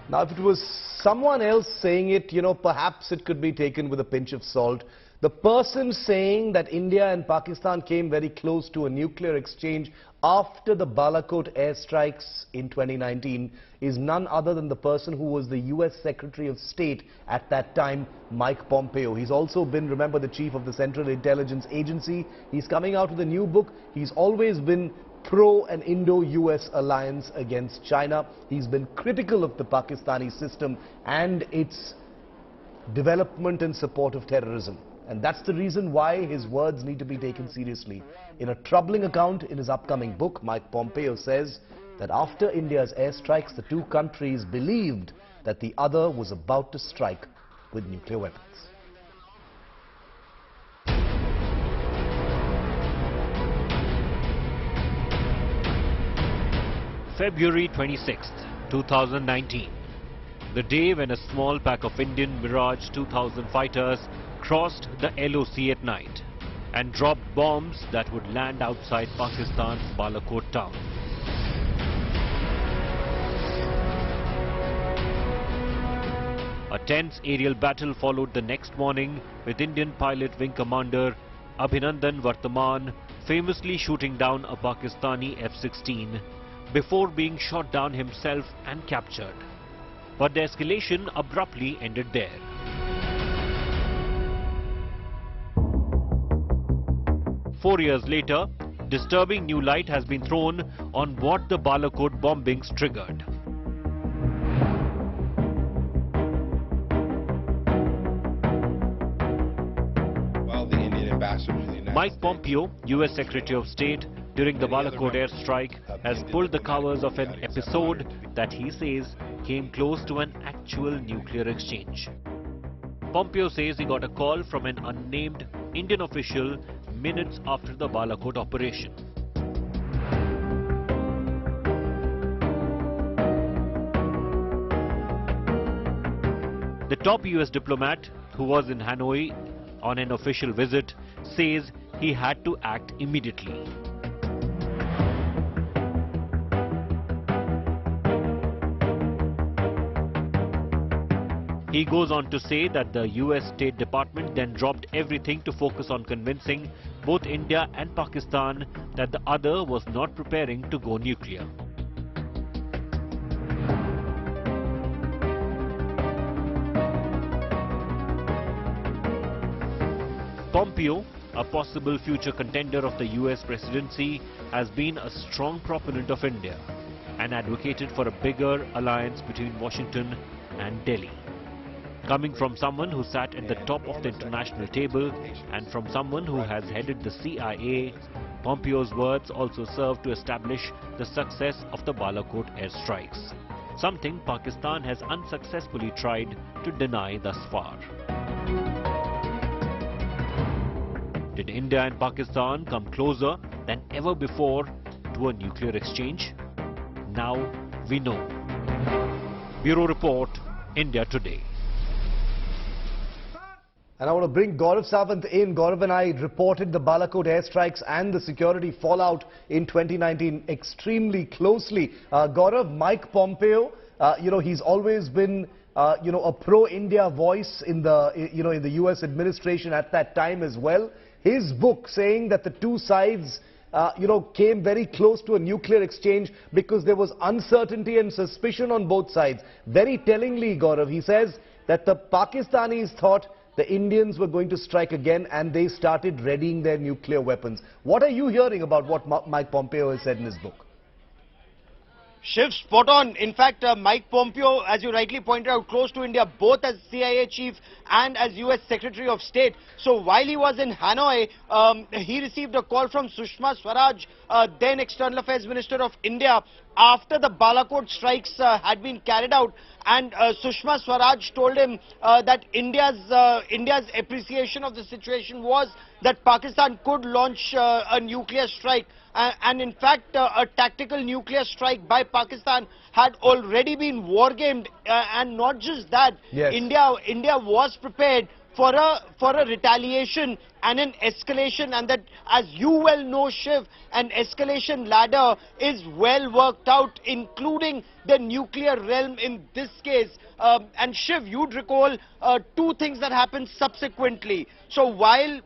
Now, if it was someone else saying it, perhaps it could be taken with a pinch of salt. The person saying that India and Pakistan came very close to a nuclear exchange after the Balakot airstrikes in 2019 is none other than the person who was the US Secretary of State at that time, Mike Pompeo. He's also been, remember, the chief of the Central Intelligence Agency. He's coming out with a new book. He's always been pro an Indo-US alliance against China. He's been critical of the Pakistani system and its development and support of terrorism. And that's the reason why his words need to be taken seriously. In a troubling account in his upcoming book, Mike Pompeo says that after India's airstrikes, the two countries believed that the other was about to strike with nuclear weapons. February 26th, 2019. The day when a small pack of Indian Mirage 2000 fighters crossed the LOC at night and dropped bombs that would land outside Pakistan's Balakot town. A tense aerial battle followed the next morning, with Indian pilot Wing Commander Abhinandan Vartaman famously shooting down a Pakistani F-16 before being shot down himself and captured. But the escalation abruptly ended there. Four years later, disturbing new light has been thrown on what the Balakot bombings triggered. Well, the Indian ambassador to the United Mike Pompeo, US Secretary of State, during the Balakot airstrike, has pulled the covers of an episode that he says came close to an actual nuclear exchange. Pompeo says he got a call from an unnamed Indian official minutes after the Balakot operation. The top US diplomat, who was in Hanoi on an official visit, says he had to act immediately. He goes on to say that the US State Department then dropped everything to focus on convincing both India and Pakistan that the other was not preparing to go nuclear. Pompeo, a possible future contender of the US presidency, has been a strong proponent of India and advocated for a bigger alliance between Washington and Delhi. Coming from someone who sat at the top of the international table and from someone who has headed the CIA, Pompeo's words also serve to establish the success of the Balakot airstrikes, something Pakistan has unsuccessfully tried to deny thus far. Did India and Pakistan come closer than ever before to a nuclear exchange? Now we know. Bureau Report, India Today. And I want to bring Gaurav Sawant in. Gaurav and I reported the Balakot airstrikes and the security fallout in 2019 extremely closely. Gaurav, Mike Pompeo, he's always been, a pro-India voice in the, in the US administration at that time as well. His book saying that the two sides, came very close to a nuclear exchange because there was uncertainty and suspicion on both sides. Very tellingly, Gaurav, he says that the Pakistanis thought the Indians were going to strike again and they started readying their nuclear weapons. What are you hearing about what Mike Pompeo has said in his book? Shiv, spot on. In fact, Mike Pompeo, as you rightly pointed out, close to India, both as CIA chief and as US Secretary of State. So while he was in Hanoi, he received a call from Sushma Swaraj, then External Affairs Minister of India, after the Balakot strikes had been carried out. And Sushma Swaraj told him that India's appreciation of the situation was that Pakistan could launch a nuclear strike. And in fact, a tactical nuclear strike by Pakistan had already been wargamed. And not just that, yes. India was prepared for for a retaliation and an escalation, and that, as you well know, Shiv, an escalation ladder is well worked out, including the nuclear realm in this case. And Shiv, you'd recall two things that happened subsequently. So while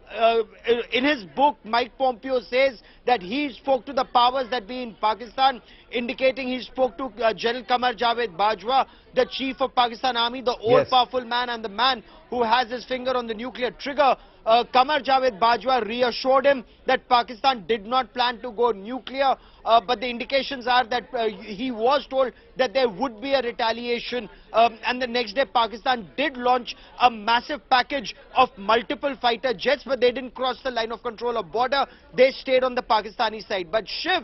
in his book, Mike Pompeo says that he spoke to the powers that be in Pakistan, indicating he spoke to General Qamar Javed Bajwa, the chief of Pakistan Army, the all-powerful man and the man who has his finger on the nuclear trigger. Qamar Javed Bajwa reassured him that Pakistan did not plan to go nuclear, but the indications are that he was told that there would be a retaliation, and the next day Pakistan did launch a massive package of multiple fighter jets, but they didn't cross the line of control of border. They stayed on the Pakistani side. But Shiv,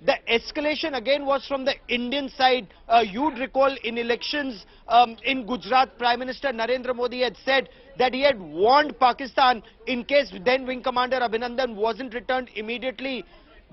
the escalation again was from the Indian side. You'd recall in elections in Gujarat, Prime Minister Narendra Modi had said that he had warned Pakistan in case then Wing Commander Abhinandan wasn't returned immediately.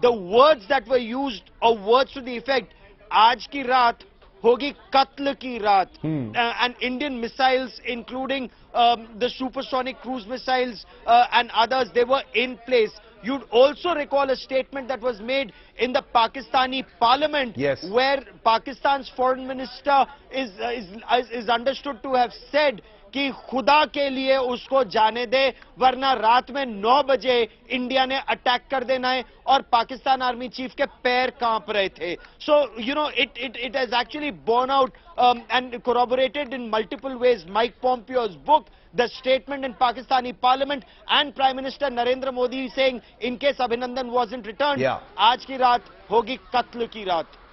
The words that were used are words to the effect, "Aaj ki raat hogi qatl ki raat." And Indian missiles, including the supersonic cruise missiles and others, they were in place. You'd also recall a statement that was made in the Pakistani parliament, where Pakistan's foreign minister is understood to have said कि खुदा के लिए उसको जाने दे, वरना रात में 9 बजे इंडिया ने अटैक कर देना है, और पाकिस्तान आर्मी चीफ के पैर कांप रहे थे. So, you know, it has actually borne out and corroborated in multiple ways. Mike Pompeo's book, the statement in Pakistani parliament, and Prime Minister Narendra Modi saying in case Abhinandan wasn't returned, आज की रात होगी कत्ल की रात.